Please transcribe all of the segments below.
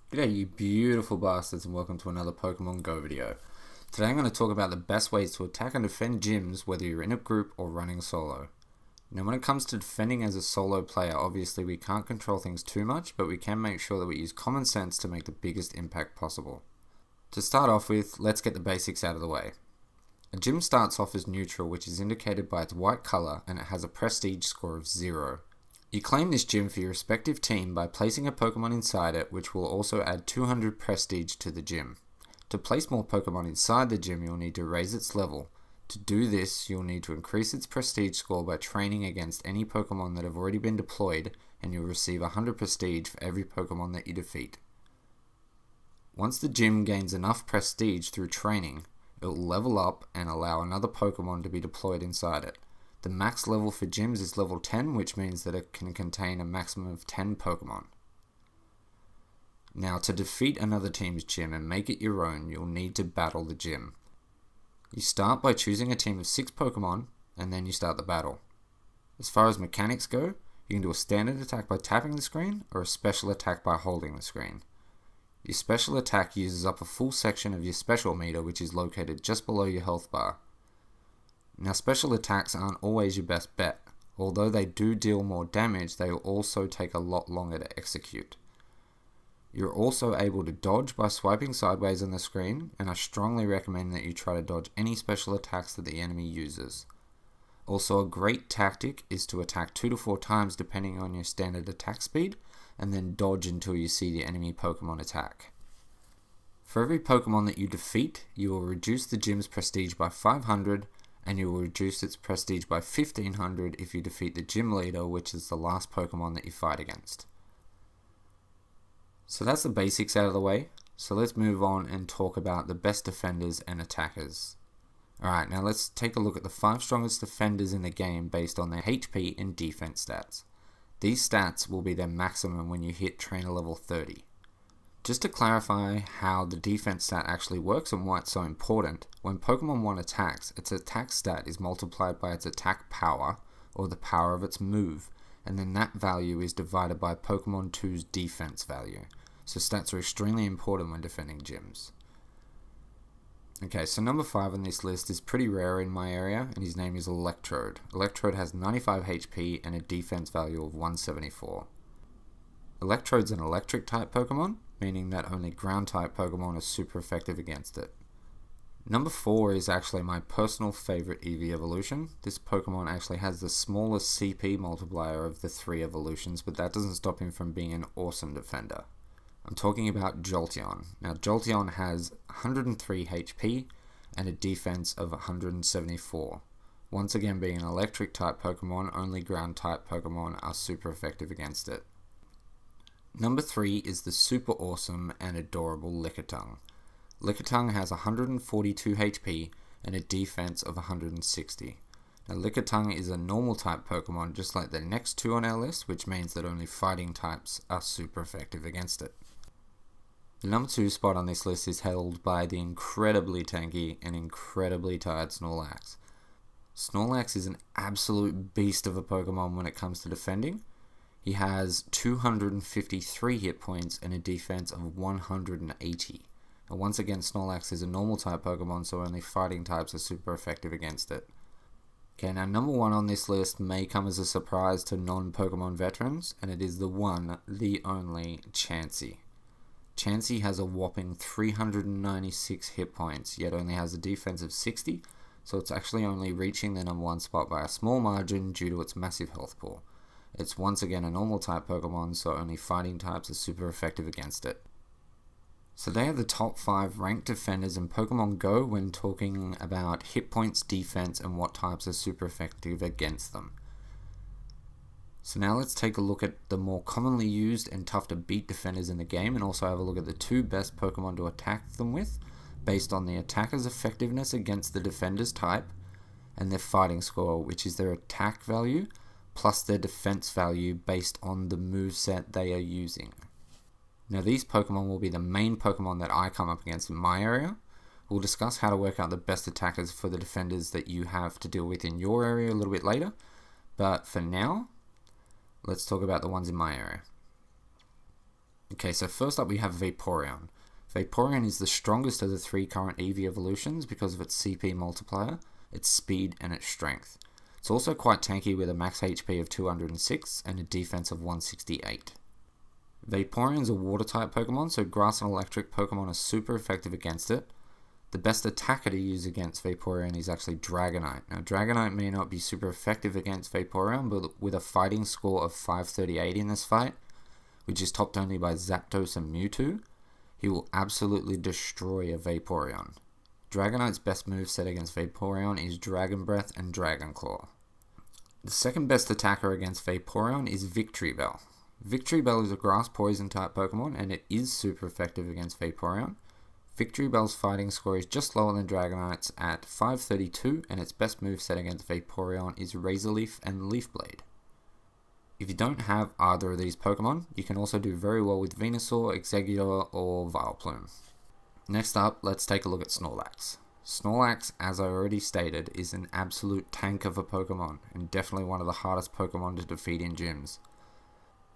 G'day you beautiful bastards and welcome to another Pokemon Go video. Today I'm going to talk about the best ways to attack and defend gyms whether you're in a group or running solo. Now when it comes to defending as a solo player, obviously we can't control things too much, but we can make sure that we use common sense to make the biggest impact possible. To start off with, let's get the basics out of the way. A gym starts off as neutral, which is indicated by its white colour, and it has a prestige score of 0. You claim this gym for your respective team by placing a Pokemon inside it, which will also add 200 prestige to the gym. To place more Pokemon inside the gym, you'll need to raise its level. To do this, you'll need to increase its prestige score by training against any Pokemon that have already been deployed, and you'll receive 100 prestige for every Pokemon that you defeat. Once the gym gains enough prestige through training, it will level up and allow another Pokemon to be deployed inside it. The max level for gyms is level 10, which means that it can contain a maximum of 10 Pokemon. Now, to defeat another team's gym and make it your own, you'll need to battle the gym. You start by choosing a team of 6 Pokemon, and then you start the battle. As far as mechanics go, you can do a standard attack by tapping the screen, or a special attack by holding the screen. Your special attack uses up a full section of your special meter, which is located just below your health bar. Now, special attacks aren't always your best bet. Although they do deal more damage, they will also take a lot longer to execute. You're also able to dodge by swiping sideways on the screen, and I strongly recommend that you try to dodge any special attacks that the enemy uses. Also, a great tactic is to attack 2 to 4 times depending on your standard attack speed, and then dodge until you see the enemy Pokemon attack. For every Pokemon that you defeat, you will reduce the gym's prestige by 500, and you will reduce its prestige by 1500 if you defeat the gym leader, which is the last Pokemon that you fight against. So that's the basics out of the way, so let's move on and talk about the best defenders and attackers. Alright, now let's take a look at the 5 strongest defenders in the game based on their HP and defense stats. These stats will be their maximum when you hit trainer level 30. Just to clarify how the defense stat actually works and why it's so important, when Pokemon 1 attacks, its attack stat is multiplied by its attack power, or the power of its move, and then that value is divided by Pokemon 2's defense value. So stats are extremely important when defending gyms. Okay, so number 5 on this list is pretty rare in my area, and his name is Electrode. Electrode has 95 HP and a defense value of 174. Electrode's an electric type Pokemon, meaning that only ground type Pokemon are super effective against it. Number 4 is actually my personal favorite EV evolution. This Pokemon actually has the smallest CP multiplier of the 3 evolutions, but that doesn't stop him from being an awesome defender. I'm talking about Jolteon. Now Jolteon has 103 HP and a defense of 174. Once again, being an electric type Pokemon, only ground type Pokemon are super effective against it. Number 3 is the super awesome and adorable Lickitung. Lickitung has 142 HP and a defense of 160. Now Lickitung is a normal type Pokemon just like the next 2 on our list, which means that only fighting types are super effective against it. The number 2 spot on this list is held by the incredibly tanky and incredibly tired Snorlax. Snorlax is an absolute beast of a Pokemon when it comes to defending. He has 253 hit points and a defense of 180. And once again, Snorlax is a normal type Pokemon, so only fighting types are super effective against it. Okay, now number 1 on this list may come as a surprise to non-Pokemon veterans, and it is the one, the only, Chansey. Chansey has a whopping 396 hit points, yet only has a defense of 60, so it's actually only reaching the number 1 spot by a small margin due to its massive health pool. It's once again a normal type Pokemon, so only fighting types are super effective against it. So they are the top 5 ranked defenders in Pokemon Go when talking about hit points, defense, and what types are super effective against them. So now let's take a look at the more commonly used and tough to beat defenders in the game, and also have a look at the 2 best Pokemon to attack them with, based on the attacker's effectiveness against the defender's type, and their fighting score, which is their attack value, plus their defense value based on the moveset they are using. Now these Pokemon will be the main Pokemon that I come up against in my area. We'll discuss how to work out the best attackers for the defenders that you have to deal with in your area a little bit later, but for now, let's talk about the ones in my area. Okay, so first up we have Vaporeon. Vaporeon is the strongest of the 3 current EV evolutions because of its CP multiplier, its speed, and its strength. It's also quite tanky with a max HP of 206 and a defense of 168. Vaporeon is a water type Pokemon, so grass and electric Pokemon are super effective against it. The best attacker to use against Vaporeon is actually Dragonite. Now Dragonite may not be super effective against Vaporeon, but with a fighting score of 538 in this fight, which is topped only by Zapdos and Mewtwo, he will absolutely destroy a Vaporeon. Dragonite's best moveset against Vaporeon is Dragon Breath and Dragon Claw. The second best attacker against Vaporeon is Victreebel. Victreebel is a grass poison type Pokemon and it is super effective against Vaporeon. Victreebel's fighting score is just lower than Dragonite's at 532 and its best moveset against Vaporeon is Razor Leaf and Leaf Blade. If you don't have either of these Pokemon, you can also do very well with Venusaur, Exeggutor, or Vileplume. Next up, let's take a look at Snorlax. Snorlax, as I already stated, is an absolute tank of a Pokemon, and definitely one of the hardest Pokemon to defeat in gyms.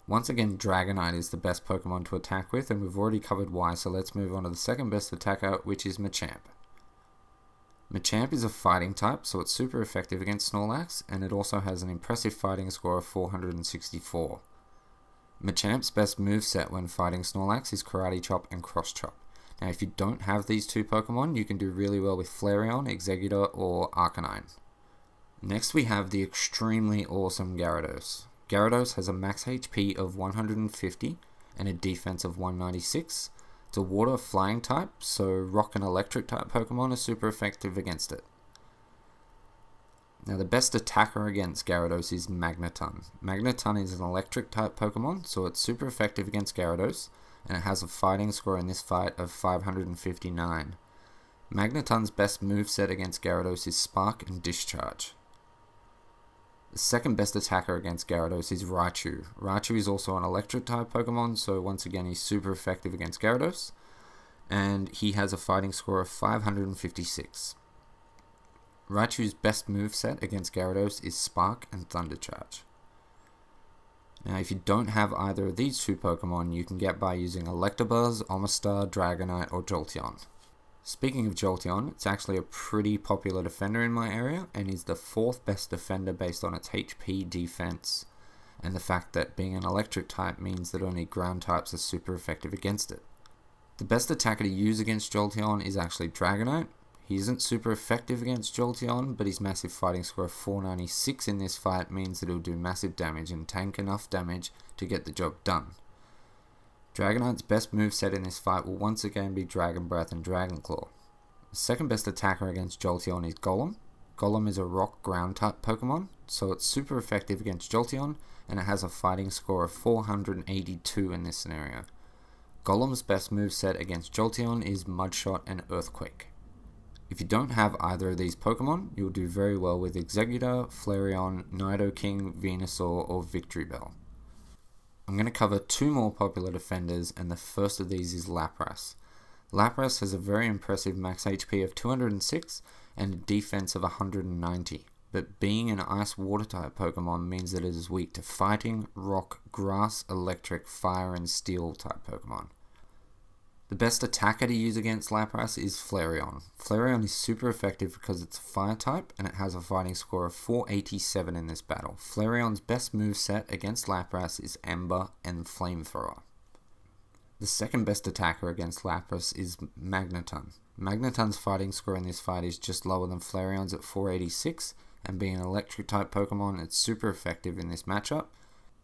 Once again, Dragonite is the best Pokemon to attack with, and we've already covered why, so let's move on to the second best attacker, which is Machamp. Machamp is a fighting type, so it's super effective against Snorlax, and it also has an impressive fighting score of 464. Machamp's best moveset when fighting Snorlax is Karate Chop and Cross Chop. Now if you don't have these 2 Pokemon, you can do really well with Flareon, Exeggutor, or Arcanine. Next we have the extremely awesome Gyarados. Gyarados has a max HP of 150 and a defense of 196. It's a water flying type, so rock and electric type Pokemon are super effective against it. Now the best attacker against Gyarados is Magneton. Magneton is an electric type Pokemon, so it's super effective against Gyarados, and it has a fighting score in this fight of 559. Magneton's best moveset against Gyarados is Spark and Discharge. The second best attacker against Gyarados is Raichu. Raichu is also an electric type Pokemon, so once again he's super effective against Gyarados, and he has a fighting score of 556. Raichu's best moveset against Gyarados is Spark and Thunder Charge. Now if you don't have either of these 2 Pokemon, you can get by using Electabuzz, Omastar, Dragonite, or Jolteon. Speaking of Jolteon, it's actually a pretty popular defender in my area and is the 4th best defender based on its HP, defense, and the fact that being an electric type means that only ground types are super effective against it. The best attacker to use against Jolteon is actually Dragonite. He isn't super effective against Jolteon, but his massive fighting score of 496 in this fight means that he'll do massive damage and tank enough damage to get the job done. Dragonite's best moveset in this fight will once again be Dragon Breath and Dragon Claw. The second best attacker against Jolteon is Golem. Golem is a rock ground type Pokemon, so it's super effective against Jolteon, and it has a fighting score of 482 in this scenario. Golem's best moveset against Jolteon is Mudshot and Earthquake. If you don't have either of these Pokemon, you'll do very well with Exeggutor, Flareon, Nidoking, Venusaur, or Victreebel. I'm going to cover 2 more popular defenders, and the first of these is Lapras. Lapras has a very impressive max HP of 206 and a defense of 190, but being an ice water type Pokemon means that it is weak to fighting, rock, grass, electric, fire, and steel type Pokemon. The best attacker to use against Lapras is Flareon. Flareon is super effective because it's a fire type and it has a fighting score of 487 in this battle. Flareon's best moveset against Lapras is Ember and Flamethrower. The second best attacker against Lapras is Magneton. Magneton's fighting score in this fight is just lower than Flareon's at 486, and being an electric type Pokemon, it's super effective in this matchup.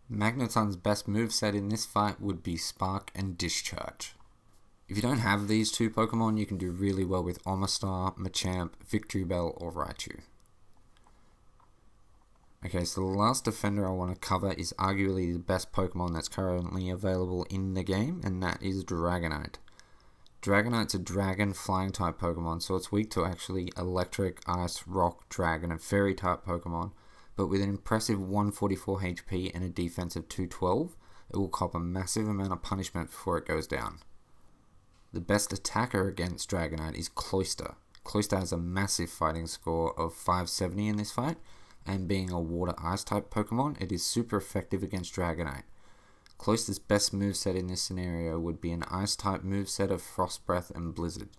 Magneton's best moveset in this fight would be Spark and Discharge. If you don't have these 2 Pokemon, you can do really well with Omastar, Machamp, Victreebel, or Raichu. Okay, so the last defender I want to cover is arguably the best Pokemon that's currently available in the game, and that is Dragonite. Dragonite's a dragon flying type Pokemon, so it's weak to actually electric, ice, rock, dragon, and fairy type Pokemon, but with an impressive 144 HP and a defense of 212, it will cop a massive amount of punishment before it goes down. The best attacker against Dragonite is Cloyster. Cloyster has a massive fighting score of 570 in this fight, and being a water ice type Pokemon, it is super effective against Dragonite. Closest best moveset in this scenario would be an Ice-type moveset of Frost Breath and Blizzard.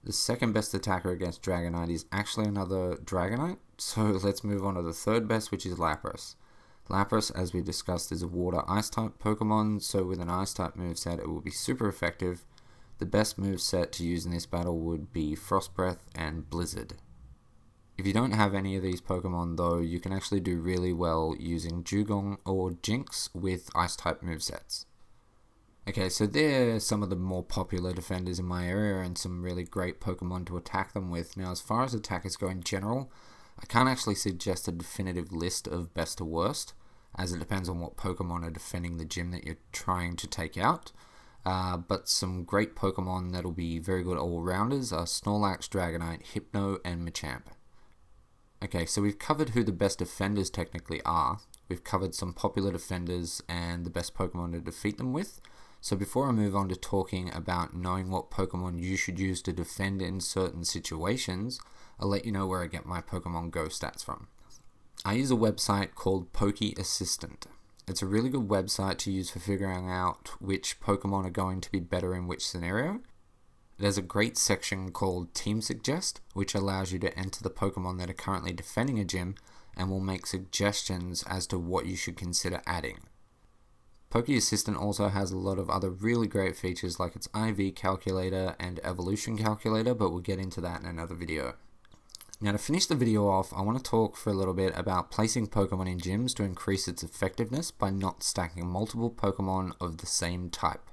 The second best attacker against Dragonite is actually another Dragonite, so let's move on to the third best, which is Lapras. Lapras, as we discussed, is a water Ice-type Pokemon, so with an Ice-type moveset it will be super effective. The best moveset to use in this battle would be Frost Breath and Blizzard. If you don't have any of these Pokemon though, you can actually do really well using Dugong or Jinx with Ice-type movesets. Okay, so they're some of the more popular defenders in my area and some really great Pokemon to attack them with. Now, as far as attackers go in general, I can't actually suggest a definitive list of best to worst, as it depends on what Pokemon are defending the gym that you're trying to take out. But some great Pokemon that'll be very good all-rounders are Snorlax, Dragonite, Hypno, and Machamp. Okay, so we've covered who the best defenders technically are. We've covered some popular defenders and the best Pokemon to defeat them with. So before I move on to talking about knowing what Pokemon you should use to defend in certain situations, I'll let you know where I get my Pokemon Go stats from. I use a website called Poke Assistant. It's a really good website to use for figuring out which Pokemon are going to be better in which scenario. It has a great section called Team Suggest, which allows you to enter the Pokemon that are currently defending a gym and will make suggestions as to what you should consider adding. Poke Assistant also has a lot of other really great features like its IV calculator and evolution calculator, but we'll get into that in another video. Now, to finish the video off, I want to talk for a little bit about placing Pokemon in gyms to increase its effectiveness by not stacking multiple Pokemon of the same type.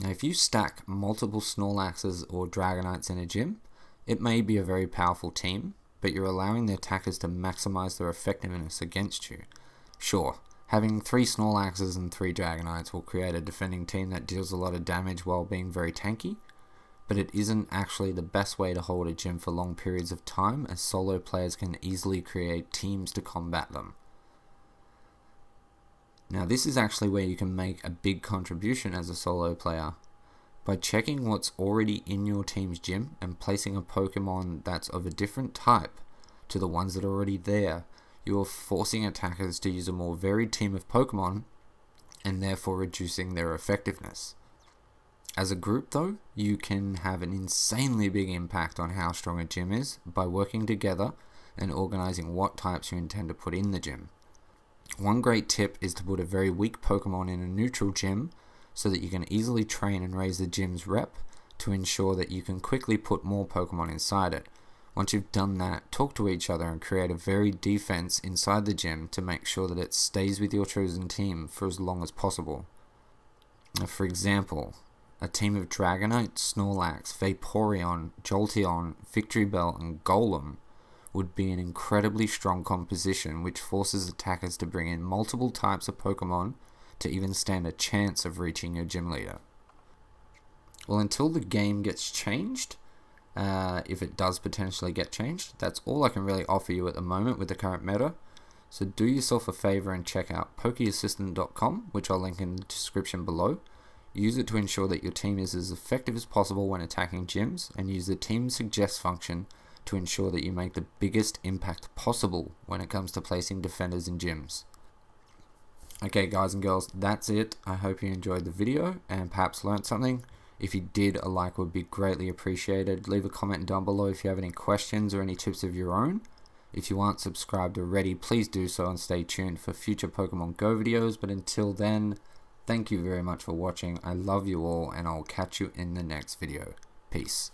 Now, if you stack multiple Snorlaxes or Dragonites in a gym, it may be a very powerful team, but you're allowing the attackers to maximize their effectiveness against you. Sure, having 3 Snorlaxes and 3 Dragonites will create a defending team that deals a lot of damage while being very tanky, but it isn't actually the best way to hold a gym for long periods of time, as solo players can easily create teams to combat them. Now, this is actually where you can make a big contribution as a solo player. By checking what's already in your team's gym and placing a Pokemon that's of a different type to the ones that are already there, you are forcing attackers to use a more varied team of Pokemon and therefore reducing their effectiveness. As a group though, you can have an insanely big impact on how strong a gym is by working together and organizing what types you intend to put in the gym. One great tip is to put a very weak Pokemon in a neutral gym so that you can easily train and raise the gym's rep to ensure that you can quickly put more Pokemon inside it. Once you've done that, talk to each other and create a varied defense inside the gym to make sure that it stays with your chosen team for as long as possible. Now, for example, a team of Dragonite, Snorlax, Vaporeon, Jolteon, Victory Bell, and Golem would be an incredibly strong composition which forces attackers to bring in multiple types of Pokemon to even stand a chance of reaching your gym leader. Well, until the game gets changed, if it does potentially get changed, that's all I can really offer you at the moment with the current meta. So do yourself a favor and check out pokeassistant.com, which I'll link in the description below. Use it to ensure that your team is as effective as possible when attacking gyms, and use the Team Suggest function to ensure that you make the biggest impact possible when it comes to placing defenders in gyms. Okay guys and girls, that's it. I hope you enjoyed the video and perhaps learned something. If you did, a like would be greatly appreciated. Leave a comment down below if you have any questions or any tips of your own. If you aren't subscribed already, please do so and stay tuned for future Pokemon Go videos. But until then, thank you very much for watching. I love you all and I'll catch you in the next video. Peace.